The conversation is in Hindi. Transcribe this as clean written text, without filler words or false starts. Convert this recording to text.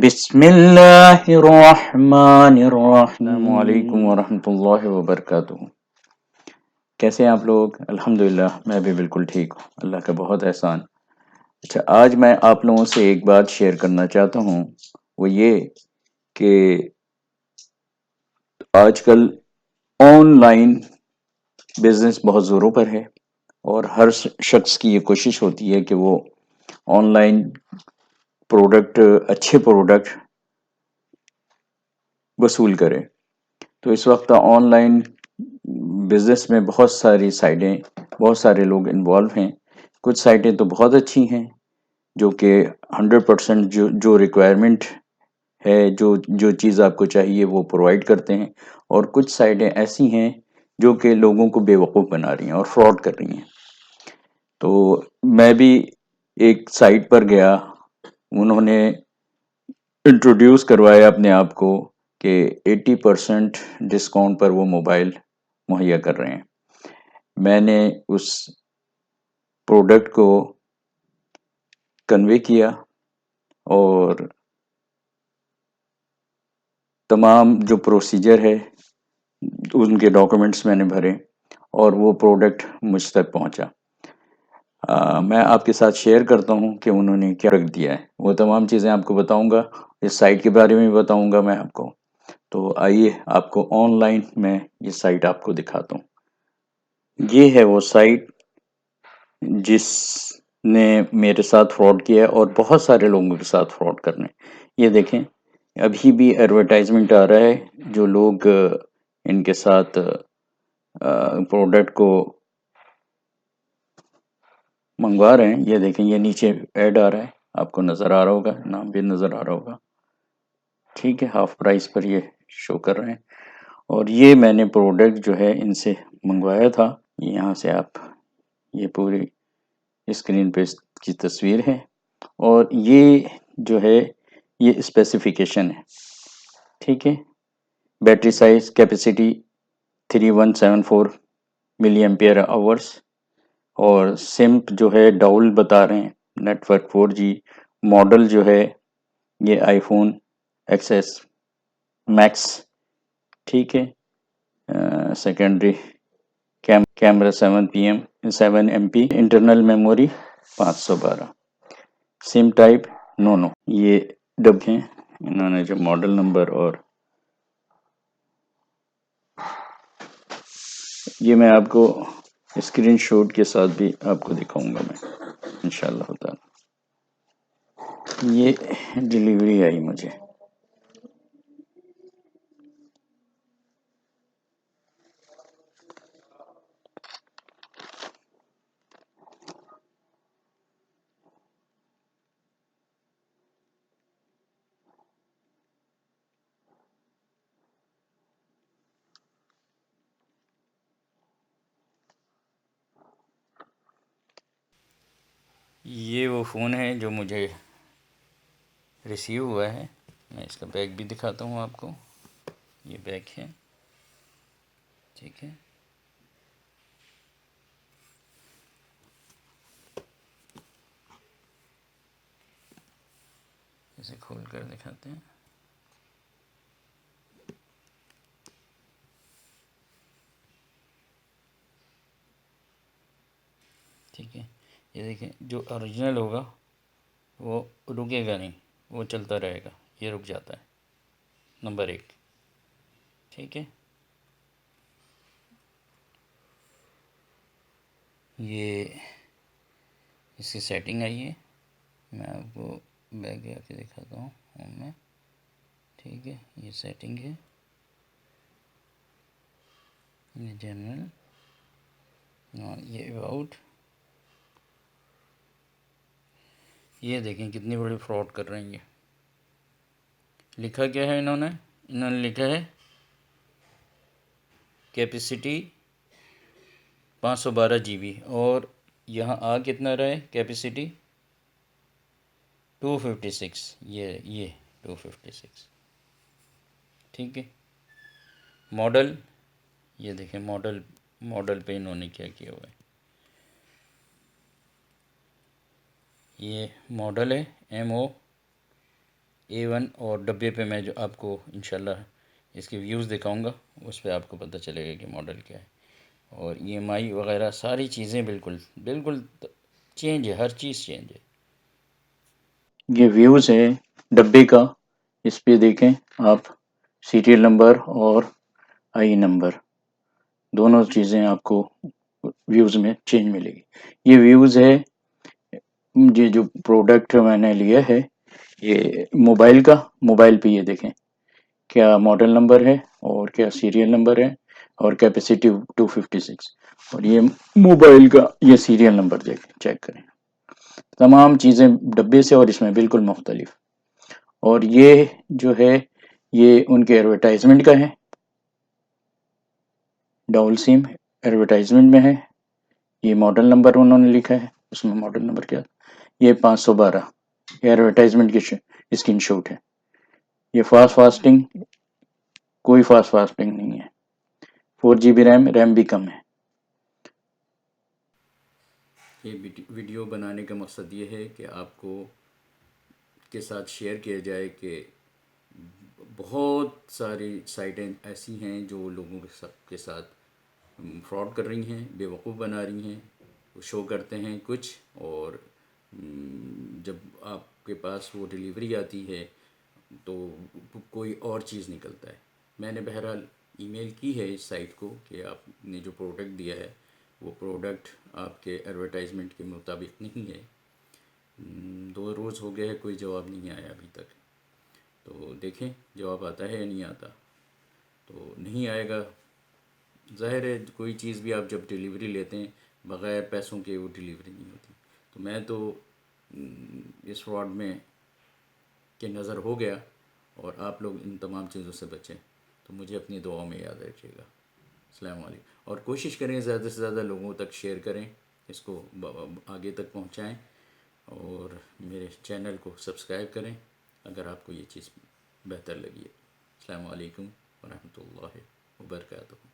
बिस्मिल्लाहिर्रहमानिर्रहीम वरहमतुल्लाहि वबरकातुहू। कैसे हैं आप लोग? अल्हम्दुलिल्लाह मैं भी बिल्कुल ठीक हूँ, अल्लाह का बहुत एहसान। अच्छा, आज मैं आप लोगों से एक बात शेयर करना चाहता हूँ, वो ये कि आजकल ऑनलाइन बिजनेस बहुत ज़ोरों पर है और हर शख्स की ये कोशिश होती है कि वो ऑनलाइन अच्छे प्रोडक्ट वसूल करे। तो इस वक्त ऑनलाइन बिजनेस में बहुत सारी साइटें, बहुत सारे लोग इन्वॉल्व हैं। कुछ साइटें तो बहुत अच्छी हैं जो कि 100% जो रिक्वायरमेंट है, जो चीज़ आपको चाहिए वो प्रोवाइड करते हैं। और कुछ साइटें ऐसी हैं जो कि लोगों को बेवकूफ़ बना रही हैं और फ्रॉड कर रही हैं। तो मैं भी एक साइट पर गया, उन्होंने इंट्रोड्यूस करवाया अपने आप को कि 80% डिस्काउंट पर वो मोबाइल मुहैया कर रहे हैं। मैंने उस प्रोडक्ट को कन्वे किया और तमाम जो प्रोसीजर है उनके डॉक्यूमेंट्स मैंने भरे और वो प्रोडक्ट मुझ तक पहुंचा। मैं आपके साथ शेयर करता हूं कि उन्होंने क्या रख दिया है। वो तमाम चीज़ें आपको बताऊंगा, इस साइट के बारे में भी बताऊंगा मैं आपको। तो आइए आपको ऑनलाइन मैं ये साइट आपको दिखाता हूँ। ये है वो साइट जिसने मेरे साथ फ्रॉड किया है और बहुत सारे लोगों के साथ फ्रॉड करने। ये देखें, अभी भी एडवर्टाइजमेंट आ रहा है, जो लोग इनके साथ प्रोडक्ट को मंगवा रहे हैं। ये देखें, ये नीचे ऐड आ रहा है, आपको नज़र आ रहा होगा, नाम भी नज़र आ रहा होगा। ठीक है, हाफ प्राइस पर ये शो कर रहे हैं। और ये मैंने प्रोडक्ट जो है इनसे मंगवाया था। यहाँ से आप ये पूरी स्क्रीन पे इसकी तस्वीर है और ये जो है ये स्पेसिफिकेशन है। ठीक है, battery size capacity 3174 milliampere hours और सिम्प जो है डाउल बता रहे हैं, नेटवर्क 4G। मॉडल जो है ये आईफोन एक्सएस मैक्स। ठीक है, secondary camera 7 MP, internal memory 512, SIM type no. ये डब हैं, इन्होंने जो मॉडल नंबर और ये मैं आपको स्क्रीनशॉट के साथ भी आपको दिखाऊंगा मैं इंशाल्लाह ताला। ये डिलीवरी आई मुझे। ये वो फ़ोन है जो मुझे रिसीव हुआ है। मैं इसका बैग भी दिखाता हूँ आपको। ये बैग है, ठीक है। इसे खोल कर दिखाते हैं। ठीक है, ये देखें, जो ओरिजिनल होगा वो रुकेगा नहीं, वो चलता रहेगा। ये रुक जाता है, नंबर 1। ठीक है, ये इसकी सेटिंग आई है। मैं आपको बैग आके दिखाता हूँ होम में। ठीक है, ये सेटिंग है, ये जनरल, ये अबाउट। ये देखें कितनी बड़ी फ्रॉड कर रहे हैं ये। लिखा क्या है इन्होंने लिखा है कैपेसिटी 512 GB और यहाँ आ कितना रहा है कैपेसिटी 256। ये 256। ठीक है, मॉडल, ये देखें मॉडल पे इन्होंने क्या किया हुआ है। ये मॉडल है MO A1 और डब्बे पे मैं जो आपको इंशाल्लाह इसके व्यूज़ दिखाऊंगा, उस पे आपको पता चलेगा कि मॉडल क्या है। और EMI वगैरह सारी चीज़ें बिल्कुल बिल्कुल चेंज है, हर चीज़ चेंज है। ये व्यूज़ है डब्बे का, इस पे देखें आप, सीरियल नंबर और आई नंबर दोनों चीज़ें आपको व्यूज़ में चेंज मिलेगी। ये व्यूज़ है, ये जो प्रोडक्ट मैंने लिया है ये मोबाइल का, मोबाइल पे ये देखें क्या मॉडल नंबर है और क्या सीरियल नंबर है और कैपेसिटी 256, और ये मोबाइल का ये सीरियल नंबर देखें, चेक करें, तमाम चीज़ें डब्बे से और इसमें बिल्कुल मुख्तलिफ। और ये जो है ये उनके एडवर्टाइजमेंट का है, डबल सिम एडवर्टाइजमेंट में है। ये मॉडल नंबर उन्होंने लिखा है, उसमें मॉडल नंबर क्या, ये 512, ये एडवर्टाइजमेंट की स्क्रीन शॉट है। ये फास्ट फास्टिंग, कोई फास्ट फास्टिंग नहीं है, 4 GB रैम, रैम भी कम है। ये वीडियो बनाने का मकसद ये है कि आपको के साथ शेयर किया जाए कि बहुत सारी साइटें ऐसी हैं जो लोगों के साथ फ्रॉड कर रही हैं, बेवकूफ़ बना रही हैं। वो शो करते हैं कुछ, और जब आपके पास वो डिलीवरी आती है तो कोई और चीज़ निकलता है। मैंने बहरहाल ईमेल की है इस साइट को कि आपने जो प्रोडक्ट दिया है वो प्रोडक्ट आपके एडवर्टाइजमेंट के मुताबिक नहीं है। 2 रोज़ हो गए हैं, कोई जवाब नहीं आया अभी तक। तो देखें जवाब आता है या नहीं आता। तो नहीं आएगा, ज़ाहिर है कोई चीज़ भी आप जब डिलीवरी लेते हैं बग़ैर पैसों के वो डिलीवरी नहीं होती। तो मैं तो इस फ्रॉड में के नज़र हो गया, और आप लोग इन तमाम चीज़ों से बचें। तो मुझे अपनी दुआओं में याद रखिएगा। अस्सलाम वालेकुम। और कोशिश करें ज़्यादा से ज़्यादा लोगों तक शेयर करें, इसको आगे तक पहुंचाएं, और मेरे चैनल को सब्सक्राइब करें अगर आपको ये चीज़ बेहतर लगी है। अस्सलाम वालेकुम व रहमतुल्लाहि व बरकातुहू।